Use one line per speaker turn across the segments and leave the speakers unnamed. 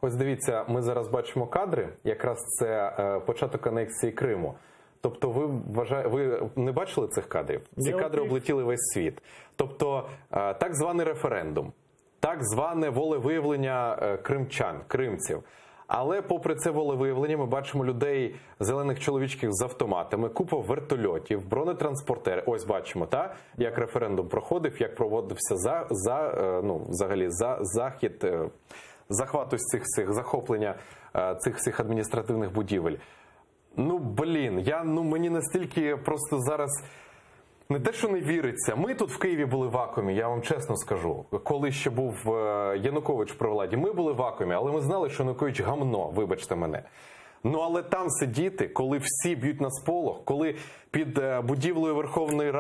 Ось дивіться, ми зараз бачимо кадри, якраз це початок анексії Криму. Тобто ви не бачили цих кадрів? Ці кадри облетіли весь світ. Тобто так званий референдум, так зване волевиявлення кримчан, кримців. Але попри це волевиявлення ми бачимо людей, зелених чоловічків з автоматами, купа вертольотів, бронетранспортери. Ось бачимо, як референдум проходив, як проводився захід захвату захоплення цих всіх адміністративних будівель. Ну, блін, мені настільки просто зараз не те, що не віриться. Ми тут в Києві були в вакуумі, я вам чесно скажу. Коли ще був Янукович при владі, ми були в вакуумі, але ми знали, що Янукович гамно, вибачте мене. Ну, але там сидіти, коли всі б'ють на сполох, коли під будівлею Верховної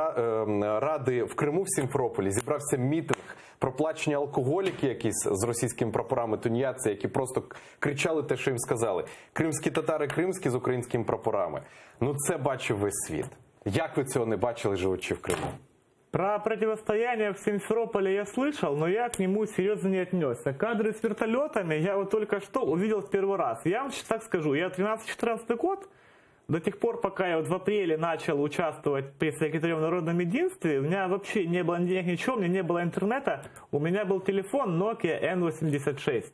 Ради в Криму, в Сімферополі, зібрався мітинг, проплачені алкоголіки якісь з російськими прапорами, тунеядці, які просто кричали те, що їм сказали. Кримські татари кримські з українськими прапорами. Ну, це бачив весь світ. Як ви цього не бачили, живучи в Криму?
Про противостояние в Симферополе я слышал, но я к нему серьезно не отнесся. Кадры с вертолетами я вот только что увидел в первый раз. Я вам так скажу, я 13-14 год, до тех пор, пока я вот в апреле начал участвовать при секретаре в Народном единстве, у меня вообще не было денег, ничего, у меня не было интернета, у меня был телефон Nokia N86.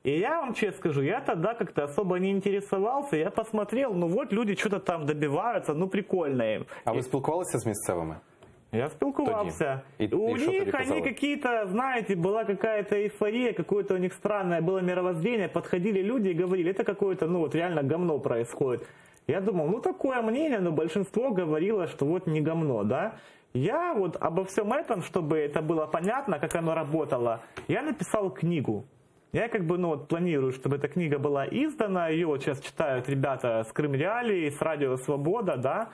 И я вам честно скажу, я тогда как-то особо не интересовался, я посмотрел, ну вот люди что-то там добиваются, ну прикольно им.
А ви спілкувалися з місцевими?
Я спілкувався. У них они какие-то, знаете, была какая-то эйфория, какое-то у них странное было мировоззрение, подходили люди и говорили, это какое-то, ну вот реально говно происходит. Я думал, ну такое мнение, но большинство говорило, что вот не говно, да. Я вот обо всем этом, чтобы это было понятно, как оно работало, я написал книгу. Я как бы, ну вот планирую, чтобы эта книга была издана, ее вот сейчас читают ребята с Крым Реалии, с Радио Свобода, да.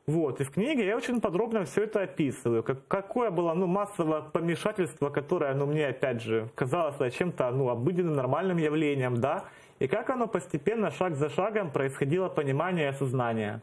Вот, и в книге я очень подробно все это описываю, какое было, ну, массовое помешательство, которое, ну, мне, опять же, казалось чем-то, ну, обыденным, нормальным явлением, да, и как оно постепенно, шаг за шагом происходило понимание и осознание.